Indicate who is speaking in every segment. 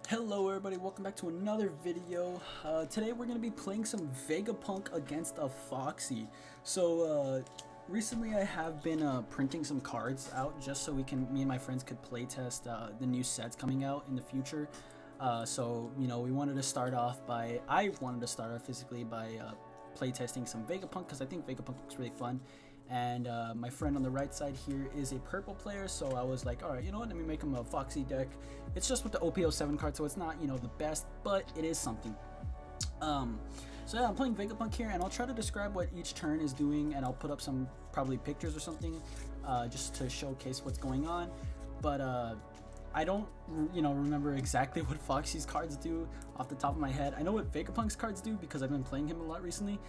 Speaker 1: Hello everybody, welcome back to another video. Today we're going to be playing some Vegapunk against a Foxy. So recently I have been printing some cards out just so me and my friends could playtest the new sets coming out in the future. So you know, I wanted to start off physically by playtesting some Vegapunk because I think Vegapunk looks really fun. And my friend on the right side here is a purple player, so I was like, alright, you know what, let me make him a Foxy deck. It's just with the OP07 card, so it's not, you know, the best, but it is something. So yeah, I'm playing Vegapunk here, and I'll try to describe what each turn is doing, and I'll put up some, probably pictures or something, just to showcase what's going on. But I don't, you know, remember exactly what Foxy's cards do off the top of my head. I know what Vegapunk's cards do because I've been playing him a lot recently.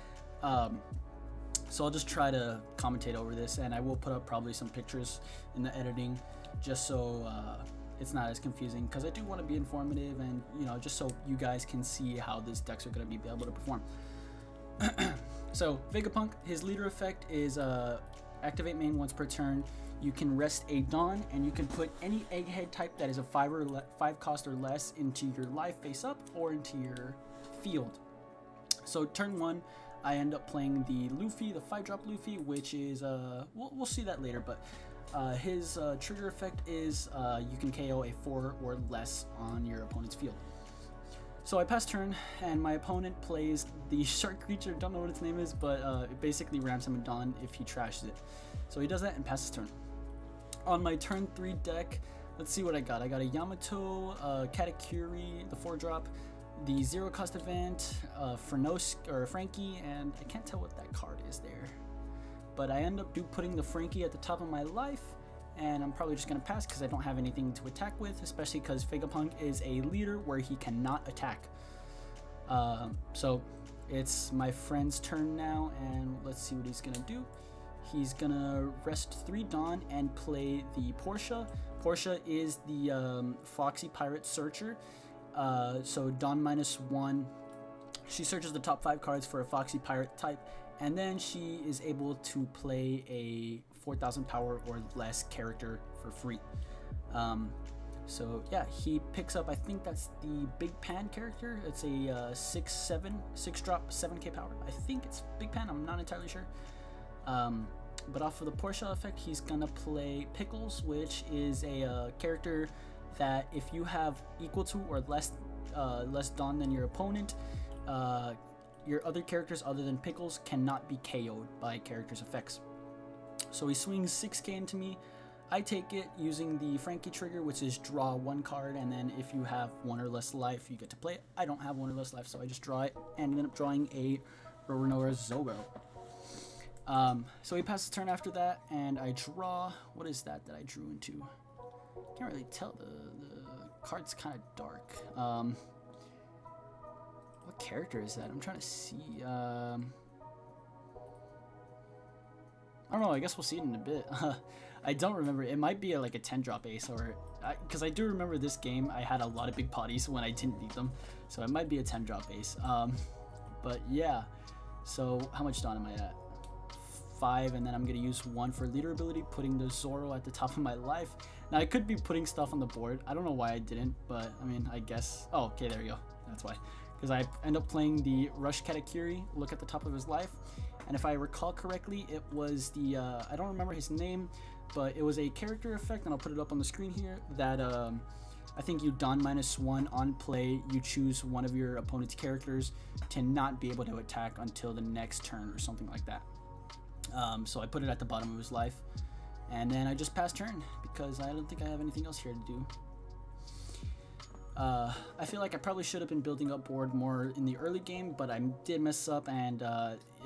Speaker 1: So I'll just try to commentate over this, and I will put up probably some pictures in the editing just so it's not as confusing, because I do want to be informative and, you know, just so you guys can see how these decks are going to be able to perform. So Vegapunk, his leader effect is activate main once per turn. You can rest a Dawn, and you can put any egghead type that is a 5 cost or less into your life face up or into your field. So turn 1, I end up playing the Luffy, the 5-drop Luffy, which is, we'll see that later, but his trigger effect is you can KO a 4 or less on your opponent's field. So I pass turn, and my opponent plays the shark creature, don't know what its name is, but it basically rams him a Dawn if he trashes it. So he does that and passes turn. On my turn 3 deck, let's see what I got. I got a Yamato, Katakuri, the 4-drop, the 0 cost event, Frankie, and I can't tell what that card is there. But I end up putting the Frankie at the top of my life, and I'm probably just going to pass because I don't have anything to attack with, especially because Vegapunk is a leader where he cannot attack. So it's my friend's turn now, and let's see what he's going to do. He's going to rest 3 Dawn and play the Portia. Portia is the Foxy Pirate Searcher. So Dawn -1, she searches the top 5 cards for a Foxy Pirate type, and then she is able to play a 4,000 power or less character for free. So yeah, he picks up, I think that's the Big Pan character. It's a 6-drop 7k power. I think it's Big Pan, I'm not entirely sure. But off of the Portia effect, he's gonna play Pickles, which is a character that if you have equal to or less Dawn than your opponent, your other characters other than Pickles cannot be KO'd by characters' effects. So he swings 6k into me. I take it using the Frankie trigger, which is draw 1 card, and then if you have 1 or less life, you get to play it. I don't have 1 or less life, so I just draw it and end up drawing a Roronoa Zoro. So he passes turn after that, and I draw. What is that I drew into? Can't really tell. The card's kind of dark. What character is that? I'm trying to see. I don't know. I guess we'll see it in a bit. I don't remember. It might be like a 10-drop ace, or because I do remember this game. I had a lot of big potties when I didn't need them, so it might be a 10-drop ace. But yeah. So how much Dawn am I at? 5, and then I'm gonna use 1 for leader ability, putting the Zoro at the top of my life. Now I could be putting stuff on the board. I don't know why I didn't, but I mean, I guess. Oh, okay, there we go. That's why. Because I end up playing the Rush Katakuri, look at the top of his life, and if I recall correctly, it was the I don't remember his name, but it was a character effect, and I'll put it up on the screen here. That I think you Dawn -1 on play. You choose one of your opponent's characters to not be able to attack until the next turn or something like that. So I put it at the bottom of his life, and then I just pass turn because I don't think I have anything else here to do. I feel like I probably should have been building up board more in the early game, but I did mess up, and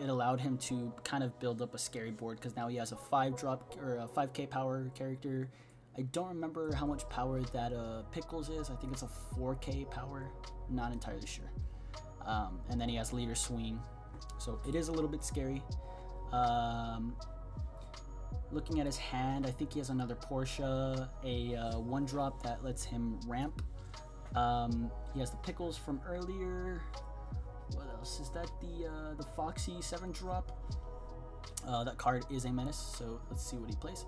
Speaker 1: it allowed him to kind of build up a scary board because now he has a 5-drop or a 5k power character. I don't remember how much power that Pickles is. I think it's a 4k power. Not entirely sure. And then he has leader swing, so it is a little bit scary. Looking at his hand, I think he has another Portia, a 1-drop that lets him ramp. He has the Pickles from earlier. What else is that? The Foxy 7-drop. That card is a menace, so let's see what he plays.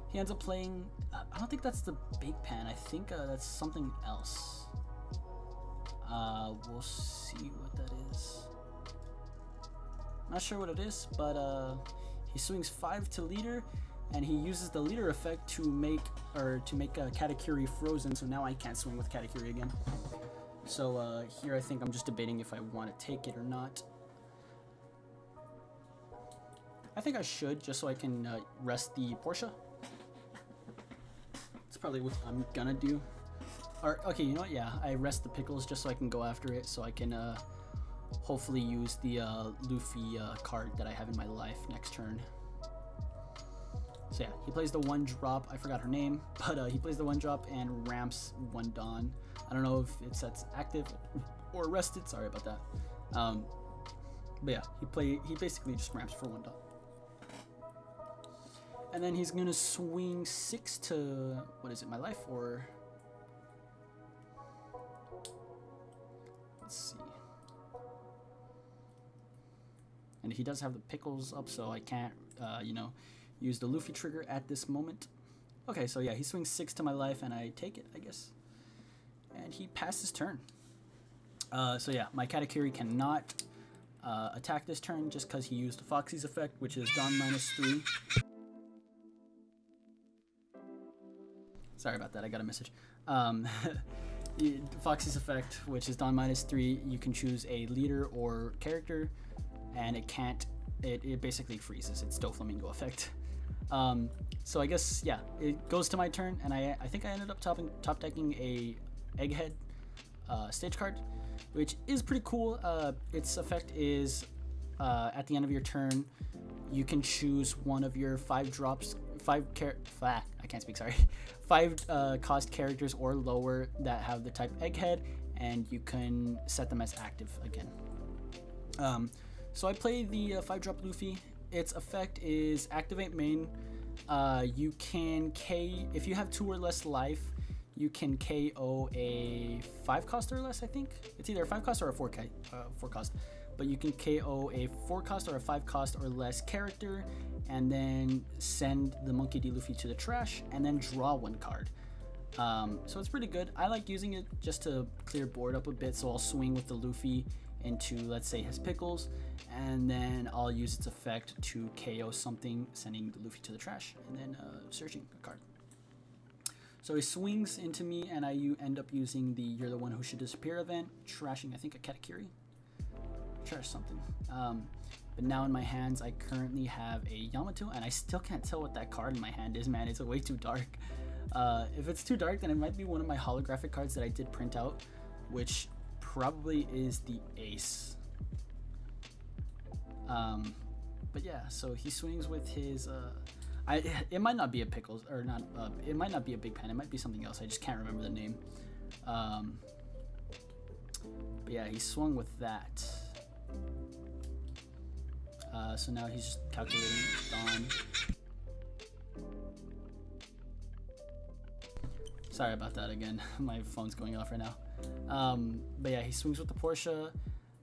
Speaker 1: He ends up playing. I don't think that's the Big Pan. I think that's something else. We'll see what that is. Not sure what it is, but he swings 5 to leader, and he uses the leader effect to make Katakuri frozen. So now I can't swing with Katakuri again. So here I think I'm just debating if I want to take it or not. I think I should, just so I can rest the Porsche. That's probably what I'm gonna do. Or okay, you know what? Yeah, I rest the pickles just so I can go after it, so I can hopefully use the Luffy card that I have in my life next turn. So yeah, he plays the 1-drop. I forgot her name, but he plays the 1-drop and ramps 1 Dawn. I don't know if it sets active or rested. Sorry about that. But yeah, he basically just ramps for 1 Dawn. And then he's gonna swing 6 to, what is it, my life, or let's see. And he does have the pickles up, so I can't, you know, use the Luffy trigger at this moment. Okay, so yeah, he swings 6 to my life, and I take it, I guess. And he passes turn. So yeah, my Katakuri cannot attack this turn just because he used Foxy's effect, which is Dawn -3. Sorry about that, I got a message. Foxy's effect, which is Dawn -3, you can choose a leader or character, and it can't, it basically freezes. It's Doflamingo effect. So I guess, yeah, it goes to my turn, and I think I ended up top decking a Egghead stage card, which is pretty cool. Its effect is at the end of your turn, you can choose one of your 5 cost characters or lower that have the type Egghead, and you can set them as active again. So I play the 5-drop Luffy. Its effect is activate main. You can if you have 2 or less life, you can KO a 5 cost or less. I think it's either a 5 cost or a 4 cost, but you can KO a 4 cost or a 5 cost or less character, and then send the Monkey D. Luffy to the trash, and then draw 1 card. So it's pretty good. I like using it just to clear board up a bit, so I'll swing with the Luffy into, let's say, his pickles, and then I'll use its effect to KO something, sending the Luffy to the trash, and then searching a card. So he swings into me, and I end up using the You're the One Who Should Disappear event, trashing, I think, a Katakuri. Trash something. But now in my hands, I currently have a Yamato, and I still can't tell what that card in my hand is, man. It's way too dark. If it's too dark, then it might be one of my holographic cards that I did print out, which probably is the Ace. But yeah, so he swings with his it might not be a pickles, or not, it might not be a big pen, it might be something else, I just can't remember the name. But yeah, he swung with that. So now he's just calculating Dawn. Sorry about that again, my phone's going off right now. But yeah, he swings with the Porsche.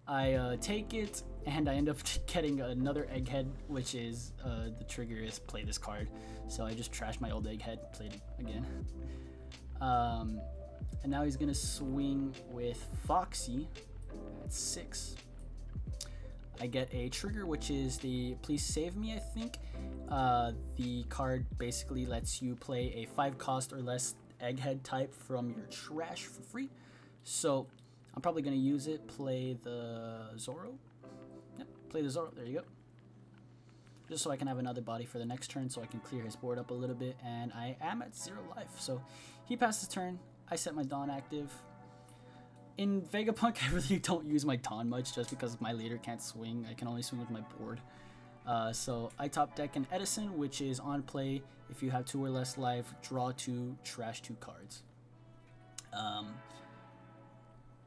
Speaker 1: I take it, and I end up getting another Egghead, which is, the trigger is play this card. So I just trashed my old Egghead, played it again. And now he's gonna swing with Foxy at 6. I get a trigger, which is the Please Save Me, I think. The card basically lets you play a 5 cost or less Egghead type from your trash for free. So I'm probably going to use it, play the Zoro. Yep, play the Zoro, there you go. Just so I can have another body for the next turn, so I can clear his board up a little bit, and I am at 0 life. So he passes turn, I set my Dawn active. In Vegapunk, I really don't use my Dawn much, just because my leader can't swing. I can only swing with my board. So I top deck an Edison, which is on play. If you have 2 or less life, draw 2, trash 2 cards.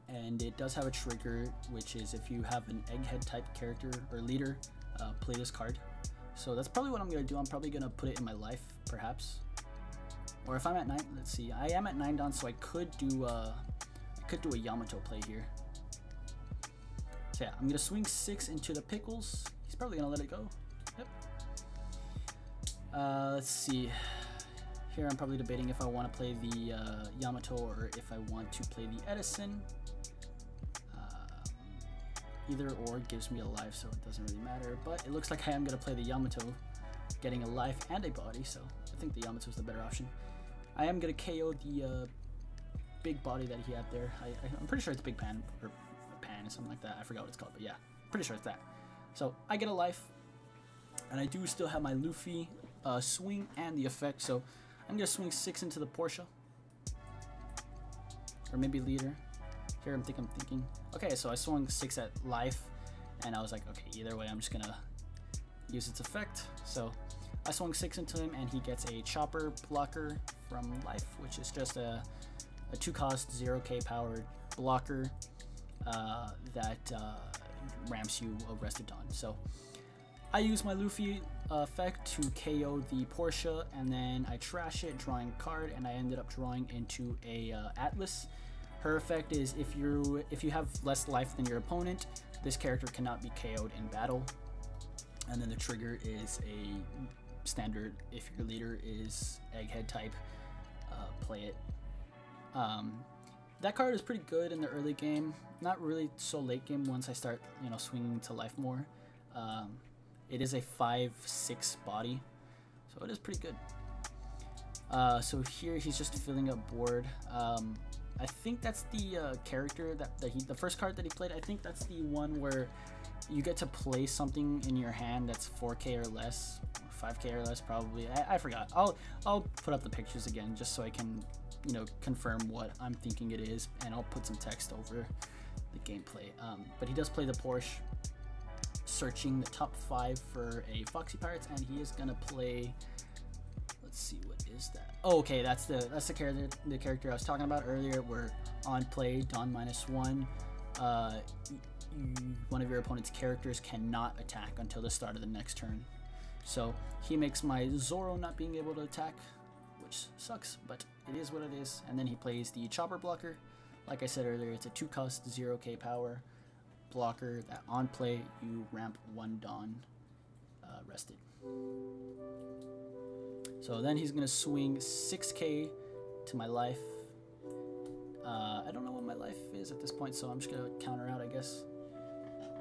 Speaker 1: And it does have a trigger, which is if you have an Egghead type character or leader, play this card. So that's probably what I'm going to do. I'm probably going to put it in my life, perhaps. Or if I'm at 9, let's see. I am at 9 Dawn, so I could do a Yamato play here. So yeah, I'm going to swing 6 into the pickles. He's probably going to let it go. Yep. Let's see. Here I'm probably debating if I want to play the Yamato or if I want to play the Edison. either or gives me a life, so it doesn't really matter. But it looks like I am going to play the Yamato, getting a life and a body, so I think the Yamato is the better option. I am going to KO the big body that he had there. I'm pretty sure it's Big Pan, or Pan or something like that. I forgot what it's called, but yeah, pretty sure it's that. So I get a life, and I do still have my Luffy swing and the effect, so I'm going to swing 6 into the Porsche. Or maybe leader. Here I'm thinking. Okay, so I swung 6 at life, and I was like, okay, either way, I'm just gonna use its effect. So I swung 6 into him, and he gets a chopper blocker from life, which is just a 2-cost 0k powered blocker that ramps you a rested Dawn. So I use my Luffy effect to KO the Porsche, and then I trash it, drawing a card, and I ended up drawing into a Atlas. Her effect is if you have less life than your opponent, this character cannot be KO'd in battle. And then the trigger is a standard, if your leader is Egghead type, play it. That card is pretty good in the early game, not really so late game once I start, you know, swinging to life more. It is a 5/6 body, so it is pretty good. So here he's just filling up board. I think that's the character that the first card that he played. I think that's the one where you get to play something in your hand that's 4k or less, or 5k or less probably. I forgot. I'll put up the pictures again just so I can, you know, confirm what I'm thinking it is, and I'll put some text over the gameplay. But he does play the Porsche, searching the top 5 for a Foxy Pirates, and he is gonna play. Let's see, what is that? Oh, okay, that's the character I was talking about earlier. Where on play Dawn -1, one of your opponent's characters cannot attack until the start of the next turn. So he makes my Zoro not being able to attack, which sucks, but it is what it is. And then he plays the Chopper blocker. Like I said earlier, it's a 2-cost 0k power blocker that on play you ramp 1 Dawn rested. So then he's gonna swing 6k to my life. I don't know what my life is at this point, so I'm just gonna counter out, I guess.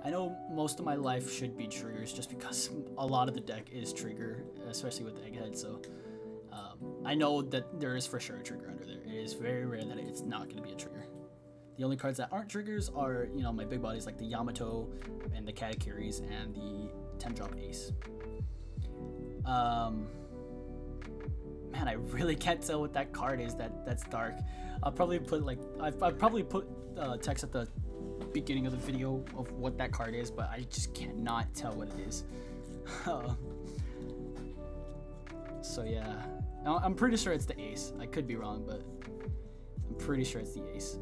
Speaker 1: I know most of my life should be triggers just because a lot of the deck is trigger, especially with Egghead, so I know that there is for sure a trigger under there. It is very rare that it's not gonna be a trigger. The only cards that aren't triggers are, you know, my big bodies like the Yamato and the Katakiris and the 10-drop Ace. Man, I really can't tell what that card is that's dark. I'll probably put like I've probably put text at the beginning of the video of what that card is, but I just cannot tell what it is. So yeah, now, I'm pretty sure it's the Ace. I could be wrong, but I'm pretty sure it's the Ace.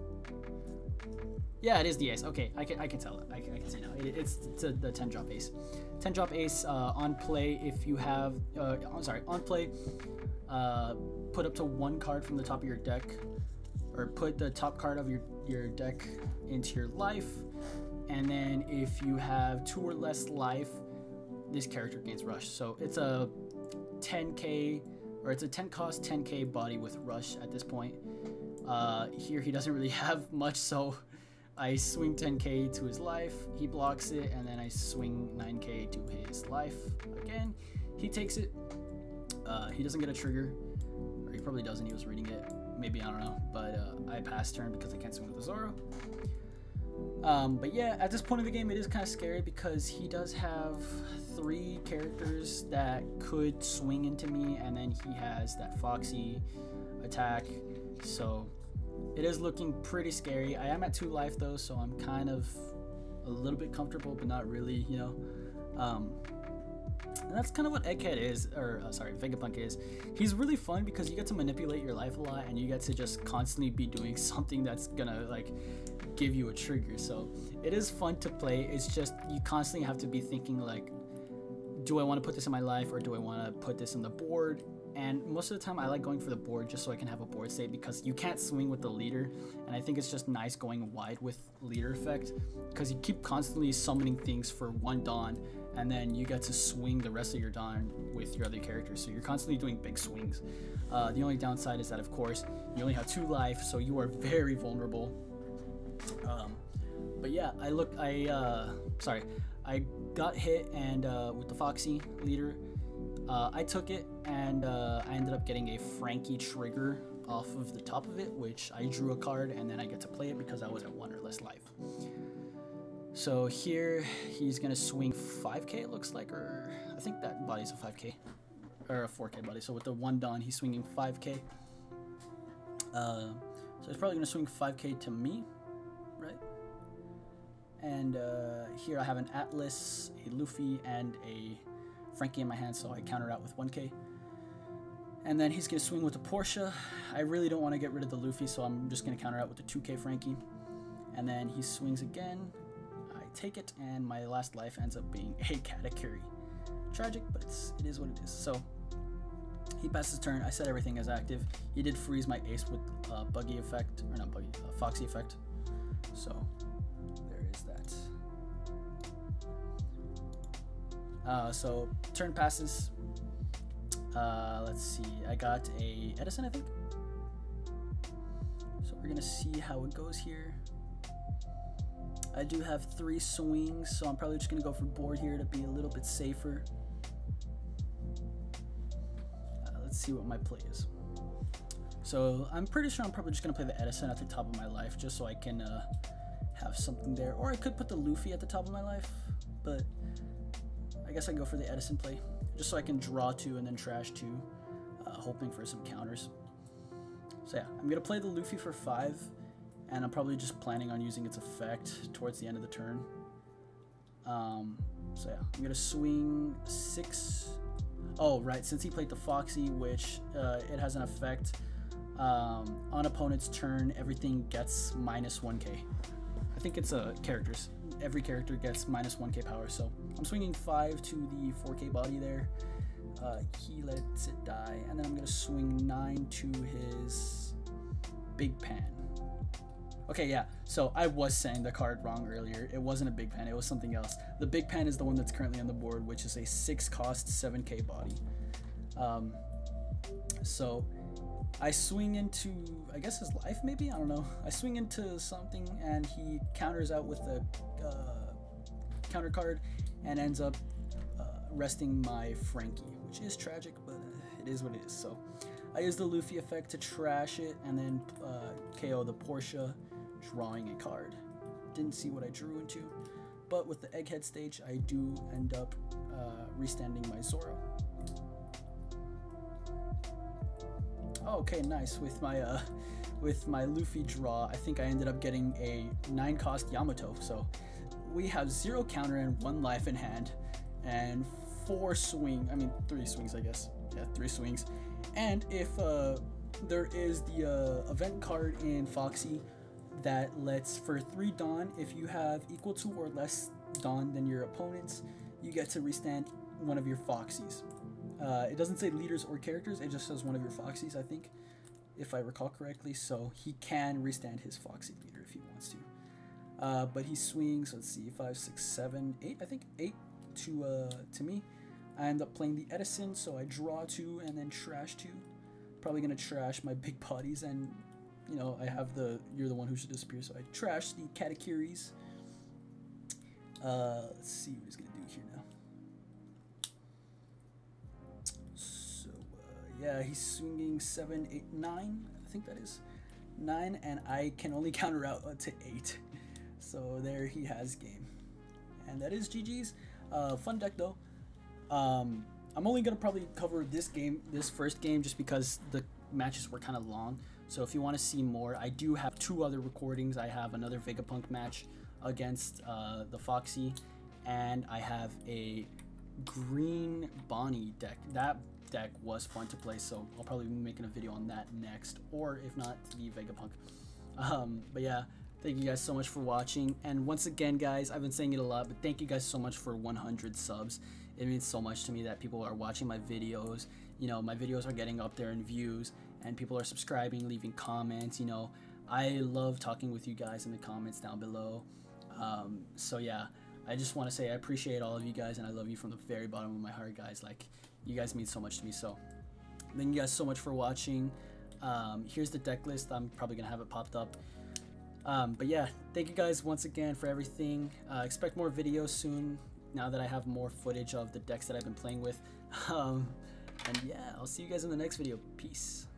Speaker 1: Yeah, it is the Ace. Okay, I can tell it. I can say now. It's the 10-drop Ace. 10-drop Ace on play. If you have, on play, put up to 1 card from the top of your deck, or put the top card of your deck into your life, and then if you have 2 or less life, this character gains rush. So it's a 10k, or it's a 10-cost 10k body with rush at this point. Here he doesn't really have much, so I swing 10k to his life, he blocks it, and then I swing 9k to his life again. He takes it. He doesn't get a trigger, or he probably doesn't. He was reading it, maybe, I don't know. But I pass turn because I can't swing with the Zoro. But yeah, at this point of the game, it is kind of scary because he does have 3 characters that could swing into me, and then he has that Foxy attack. So it is looking pretty scary. I am at 2 life though, so I'm kind of a little bit comfortable, but not really, you know. And that's kind of what Egghead is, or Vegapunk is. He's really fun because you get to manipulate your life a lot, and you get to just constantly be doing something that's gonna like give you a trigger. So it is fun to play. It's just you constantly have to be thinking like, do I want to put this in my life, or do I want to put this in the board? And most of the time I like going for the board just so I can have a board state, because you can't swing with the leader, and I think it's just nice going wide with leader effect because you keep constantly summoning things for 1 Dawn, and then you get to swing the rest of your Dawn with your other characters, so you're constantly doing big swings. The only downside is that, of course, you only have 2 life, so you are very vulnerable. But yeah, I got hit and with the Foxy leader, I took it and I ended up getting a Frankie trigger off of the top of it, which I drew a card and then I get to play it because I was at 1 or less life. So here he's gonna swing 5k, it looks like, or I think that body's a 5k or a 4k body. So with the 1 Dawn, he's swinging 5k. So he's probably gonna swing 5k to me, right? And here I have an Atlas, a Luffy, and a Frankie in my hand, so I counter out with 1k. And then he's gonna swing with the Porsche. I really don't want to get rid of the Luffy, so I'm just gonna counter out with the 2k Frankie. And then he swings again. I take it, and my last life ends up being a Katakuri. Tragic, but it is what it is. So he passes his turn. I set everything as active. He did freeze my ace with buggy effect, or not buggy, Foxy effect. So there is that. So turn passes. Let's see. I got a Edison, I think. So we're gonna see how it goes here. I do have 3 swings, so I'm probably just gonna go for board here to be a little bit safer. Let's see what my play is. So I'm pretty sure I'm probably just gonna play the Edison at the top of my life, just so I can have something there. Or I could put the Luffy at the top of my life, but I guess I go for the Edison play, just so I can draw 2 and then trash 2, hoping for some counters. So yeah, I'm gonna play the Luffy for 5, and I'm probably just planning on using its effect towards the end of the turn. So yeah, I'm gonna swing 6. Oh right, since he played the Foxy, which it has an effect on opponent's turn, everything gets minus 1k. I think it's characters. Every character gets minus 1k power, so I'm swinging 5 to the 4k body there. He lets it die, and then I'm gonna swing 9 to his Big Pan. Okay, yeah, so I was saying the card wrong earlier. It wasn't a Big Pan, it was something else. The Big Pan is the one that's currently on the board, which is a 6 cost 7k body. So I swing into, I guess, his life maybe? I don't know. I swing into something and he counters out with a counter card and ends up resting my Frankie, which is tragic, but it is what it is. So I use the Luffy effect to trash it and then KO the Porsche, drawing a card. Didn't see what I drew into, but with the Egghead stage, I do end up restanding my Zoro. Okay, nice. With my Luffy draw, I think I ended up getting a 9 cost Yamato. So we have 0 counter and 1 life in hand, and 3 swings, I guess. Yeah, 3 swings. And if there is the event card in Foxy that lets for 3 Dawn, if you have equal to or less Dawn than your opponents, you get to restand one of your Foxies. It doesn't say leaders or characters, it just says one of your Foxies, I think, if I recall correctly. So he can restand his Foxy leader if he wants to. But he swings, let's see, 5, 6, 7, 8, I think 8 to me. I end up playing the Edison, so I draw 2 and then trash 2. Probably gonna trash my big bodies, and you know, I have the you're the one who should disappear, so I trash the Katakuris. Let's see what he's gonna do here now. So yeah, he's swinging 7, 8, 9. I think that is 9, and I can only counter out to 8. So there he has game, and that is GG's. Fun deck though. I'm only gonna probably cover this first game, just because the matches were kind of long. So if you want to see more, I do have 2 other recordings. I have another Vegapunk match against the Foxy, and I have a green Bonnie deck. That deck was fun to play, so I'll probably be making a video on that next, or if not, the Vegapunk. But yeah, thank you guys so much for watching, and once again guys, I've been saying it a lot, but thank you guys so much for 100 subs. It means so much to me that people are watching my videos. You know, my videos are getting up there in views, and people are subscribing, leaving comments. You know, I love talking with you guys in the comments down below. So yeah, I just want to say I appreciate all of you guys, and I love you from the very bottom of my heart, guys. Like, you guys mean so much to me. So thank you guys so much for watching. Here's the deck list. I'm probably gonna have it popped up But yeah, thank you guys once again for everything. Expect more videos soon now that I have more footage of the decks that I've been playing with. And yeah, I'll see you guys in the next video. Peace.